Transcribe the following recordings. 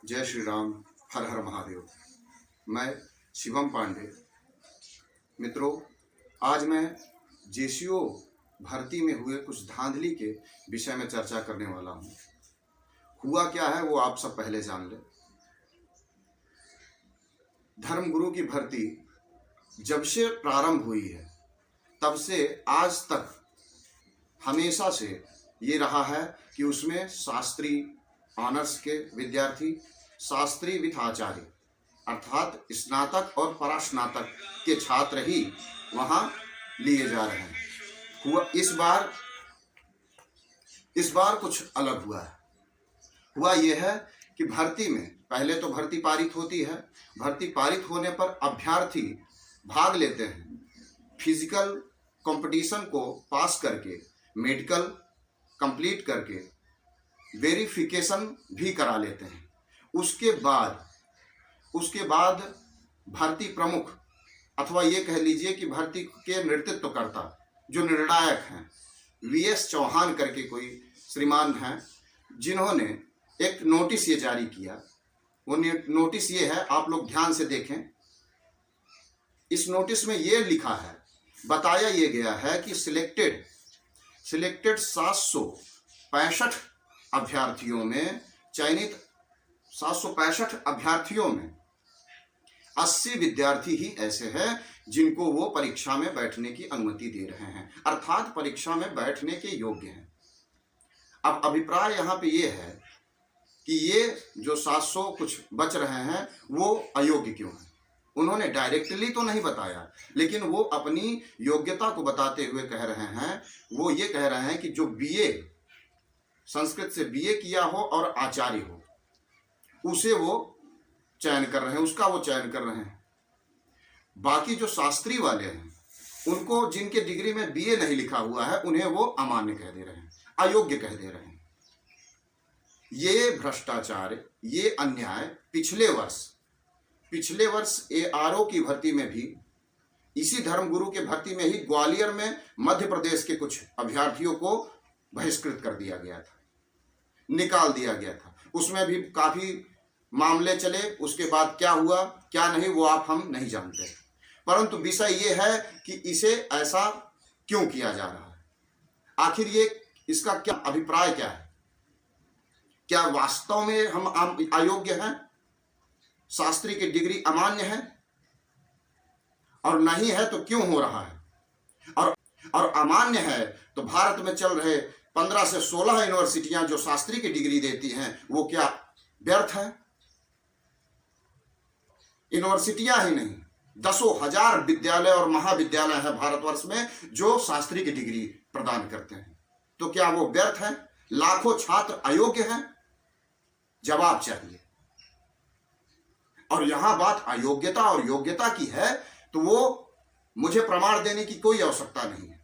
जय श्री राम, हर हर महादेव। मैं शिवम पांडे। मित्रों, आज मैं जेसीओ भर्ती में हुए कुछ धांधली के विषय में चर्चा करने वाला हूँ। हुआ क्या है वो आप सब पहले जान लें। धर्मगुरु की भर्ती जब से प्रारंभ हुई है तब से आज तक हमेशा से ये रहा है कि उसमें शास्त्री ऑनर्स के विद्यार्थी, शास्त्री विथ आचार्य अर्थात स्नातक और परास्नातक के छात्र ही वहाँ लिए जा रहे हैं। इस बार कुछ अलग हुआ है। हुआ यह है कि भर्ती में पहले तो भर्ती पारित होती है। भर्ती पारित होने पर अभ्यर्थी भाग लेते हैं, फिजिकल कंपटीशन को पास करके, मेडिकल कंप्लीट करके वेरिफिकेशन भी करा लेते हैं। उसके बाद भर्ती प्रमुख अथवा ये कह लीजिए कि भर्ती के नेतृत्वकर्ता जो निर्णायक हैं, वीएस चौहान करके कोई श्रीमान हैं, जिन्होंने एक नोटिस ये जारी किया। वो नोटिस ये है, आप लोग ध्यान से देखें। इस नोटिस में ये लिखा है, बताया ये गया है कि सिलेक्टेड 765 अभ्यर्थियों में, चयनित 765 अभ्यर्थियों में 80 विद्यार्थी ही ऐसे हैं जिनको वो परीक्षा में बैठने की अनुमति दे रहे हैं, अर्थात परीक्षा में बैठने के योग्य हैं। अब अभिप्राय यहाँ पे ये है कि ये जो 700 कुछ बच रहे हैं वो अयोग्य क्यों हैं। उन्होंने डायरेक्टली तो नहीं बताया, लेकिन वो अपनी योग्यता को बताते हुए कह रहे हैं, वो ये कह रहे हैं कि जो बीए, संस्कृत से बीए किया हो और आचार्य हो, उसे वो चयन कर रहे हैं, उसका वो चयन कर रहे हैं। बाकी जो शास्त्री वाले हैं, उनको जिनके डिग्री में बीए नहीं लिखा हुआ है, उन्हें वो अमान्य कह दे रहे हैं, अयोग्य कह दे रहे हैं। ये भ्रष्टाचार, ये अन्याय पिछले वर्ष एआरओ की भर्ती में भी, इसी धर्मगुरु के भर्ती में ही ग्वालियर में मध्य प्रदेश के कुछ अभ्यर्थियों को बहिष्कृत कर दिया गया था, निकाल दिया गया था। उसमें भी काफी मामले चले। उसके बाद क्या हुआ क्या नहीं वो हम नहीं जानते, परंतु विषय ये है कि इसे ऐसा क्यों किया जा रहा है। आखिर ये इसका क्या अभिप्राय क्या है? क्या वास्तव में हम अयोग्य हैं? शास्त्री की डिग्री अमान्य है? और नहीं है तो क्यों हो रहा है? और अमान्य है तो भारत में चल रहे 15 से 16 यूनिवर्सिटियां जो शास्त्री की डिग्री देती हैं, वो क्या व्यर्थ है? यूनिवर्सिटियां ही नहीं, दसों हजार विद्यालय और महाविद्यालय है भारतवर्ष में जो शास्त्री की डिग्री प्रदान करते हैं। तो क्या वो व्यर्थ है? लाखों छात्र अयोग्य हैं? जवाब चाहिए। और यहां बात अयोग्यता और योग्यता की है तो वो मुझे प्रमाण देने की कोई आवश्यकता नहीं है।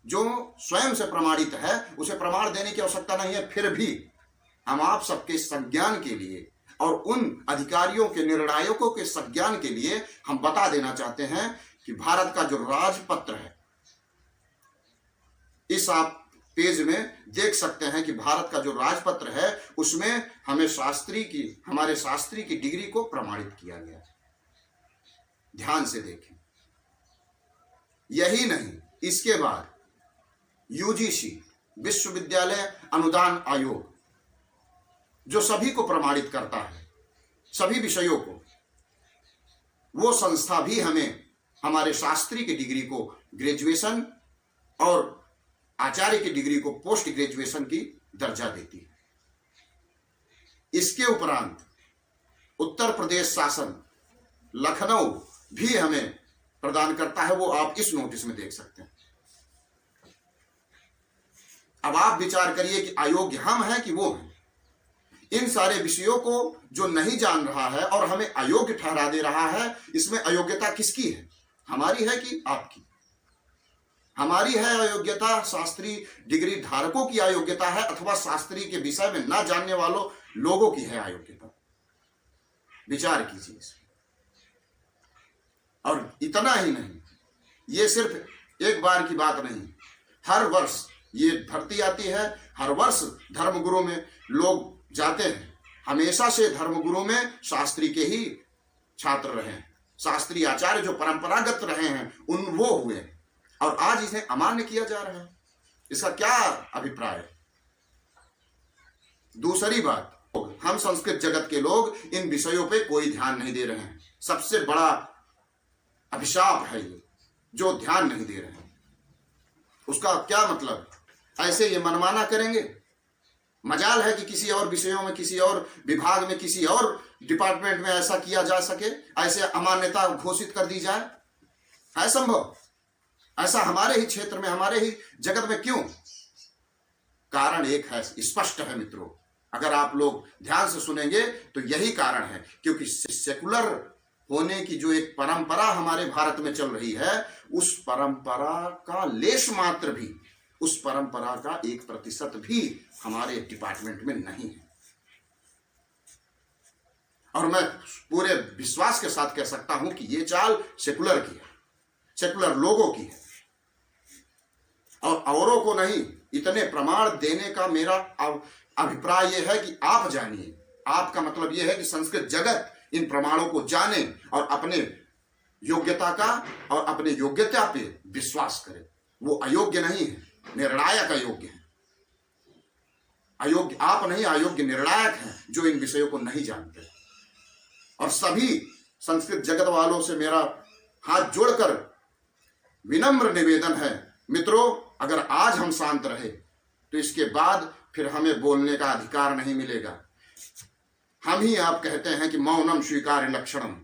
जो स्वयं से प्रमाणित है उसे प्रमाण देने की आवश्यकता नहीं है। फिर भी हम आप सबके संज्ञान के लिए और उन अधिकारियों के, निर्णायकों के संज्ञान के लिए हम बता देना चाहते हैं कि भारत का जो राजपत्र है, इस आप पेज में देख सकते हैं कि भारत का जो राजपत्र है उसमें हमें हमारे शास्त्री की डिग्री को प्रमाणित किया गया है। ध्यान से देखें। यही नहीं, इसके बाद यूजीसी, विश्वविद्यालय अनुदान आयोग, जो सभी को प्रमाणित करता है, सभी विषयों को, वो संस्था भी हमारे शास्त्री की डिग्री को ग्रेजुएशन और आचार्य की डिग्री को पोस्ट ग्रेजुएशन की दर्जा देती है। इसके उपरांत उत्तर प्रदेश शासन, लखनऊ भी हमें प्रदान करता है। वो आप इस नोटिस में देख सकते हैं। अब आप विचार करिए कि अयोग्य हम हैं कि वो हैं। इन सारे विषयों को जो नहीं जान रहा है और हमें अयोग्य ठहरा दे रहा है, इसमें अयोग्यता किसकी है? हमारी है कि आपकी? हमारी है अयोग्यता, शास्त्री डिग्री धारकों की अयोग्यता है, अथवा शास्त्री के विषय में ना जानने वालों लोगों की है अयोग्यता? विचार कीजिए इसमें। और इतना ही नहीं, ये सिर्फ एक बार की बात नहीं, हर वर्ष ये भर्ती आती है। हर वर्ष धर्मगुरु में लोग जाते हैं, हमेशा से धर्मगुरु में शास्त्री के ही छात्र रहे, शास्त्री आचार्य जो परंपरागत रहे हैं उन वो हुए, और आज इसे अमान्य किया जा रहा है। इसका क्या अभिप्राय है? दूसरी बात, हम संस्कृत जगत के लोग इन विषयों पे कोई ध्यान नहीं दे रहे हैं। सबसे बड़ा अभिशाप है ये, जो ध्यान नहीं दे रहे हैं। उसका क्या मतलब? ऐसे ये मनमाना करेंगे। मजाल है कि किसी और विषयों में, किसी और विभाग में, किसी और डिपार्टमेंट में ऐसा किया जा सके, ऐसे अमान्यता घोषित कर दी जाए। है संभव? ऐसा हमारे ही क्षेत्र में, हमारे ही जगत में क्यों? कारण एक है, स्पष्ट है मित्रों। अगर आप लोग ध्यान से सुनेंगे तो यही कारण है, क्योंकि सेकुलर होने की जो एक परंपरा हमारे भारत में चल रही है, उस परंपरा का लेश मात्र भी, उस परंपरा का 1% भी हमारे डिपार्टमेंट में नहीं है। और मैं पूरे विश्वास के साथ कह सकता हूं कि ये चाल सेकुलर की है, सेकुलर लोगों की है, और औरों को नहीं। इतने प्रमाण देने का मेरा अभिप्राय यह है कि आप जानिए। आपका मतलब यह है कि संस्कृत जगत इन प्रमाणों को जाने और अपने योग्यता का और अपने योग्यता पे विश्वास करे। वो अयोग्य नहीं है, निर्णायक अयोग्य है। अयोग्य आप नहीं, अयोग्य निर्णायक हैं जो इन विषयों को नहीं जानते। और सभी संस्कृत जगत वालों से मेरा हाथ जोड़कर विनम्र निवेदन है, मित्रों, अगर आज हम शांत रहे तो इसके बाद फिर हमें बोलने का अधिकार नहीं मिलेगा। हम ही आप कहते हैं कि मौनम स्वीकार्य लक्षणम।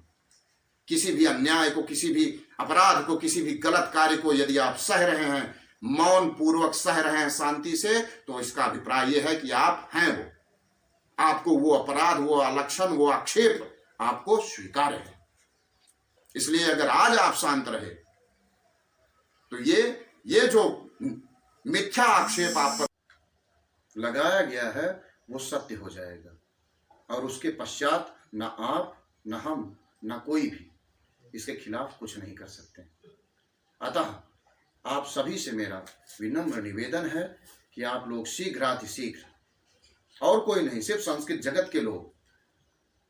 किसी भी अन्याय को, किसी भी अपराध को, किसी भी गलत कार्य को यदि आप सह रहे हैं, मौन पूर्वक सह रहे हैं शांति से, तो इसका अभिप्राय यह है कि आप हैं वो, आपको वो अपराध, वो अलक्षण, वो आक्षेप आपको स्वीकार्य है। इसलिए अगर आज आप शांत रहे तो ये जो मिथ्या आक्षेप आप पर लगाया गया है वो सत्य हो जाएगा, और उसके पश्चात न आप, न हम, न कोई भी इसके खिलाफ कुछ नहीं कर सकते। अतः आप सभी से मेरा विनम्र निवेदन है कि आप लोग शीघ्रातिशीघ्र, और कोई नहीं, सिर्फ संस्कृत जगत के लोग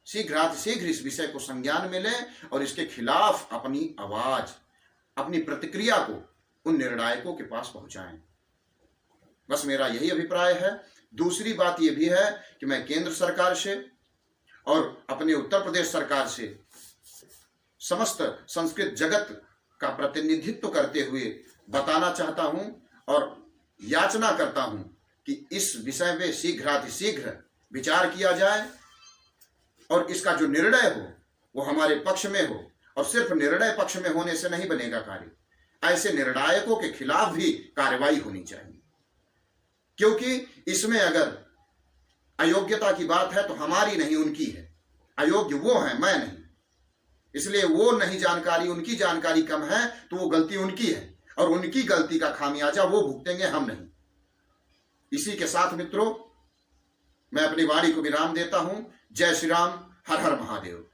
शीघ्रातिशीघ्र इस विषय को संज्ञान में लें और इसके खिलाफ अपनी आवाज, अपनी प्रतिक्रिया को उन निर्णायकों के पास पहुंचाएं। बस मेरा यही अभिप्राय है। दूसरी बात यह भी है कि मैं केंद्र सरकार से और अपने उत्तर प्रदेश सरकार से समस्त संस्कृत जगत का प्रतिनिधित्व करते हुए बताना चाहता हूं और याचना करता हूं कि इस विषय में शीघ्रातिशीघ्र विचार किया जाए और इसका जो निर्णय हो वो हमारे पक्ष में हो। और सिर्फ निर्णय पक्ष में होने से नहीं बनेगा कार्य, ऐसे निर्णायकों के खिलाफ भी कार्रवाई होनी चाहिए, क्योंकि इसमें अगर अयोग्यता की बात है तो हमारी नहीं, उनकी है। अयोग्य वो है, मैं नहीं। इसलिए वो नहीं जानकारी, उनकी जानकारी कम है तो वो गलती उनकी है, और उनकी गलती का खामियाजा वो भुगतेंगे, हम नहीं। इसी के साथ मित्रों मैं अपनी वाणी को विराम देता हूं। जय श्री राम, हर हर महादेव।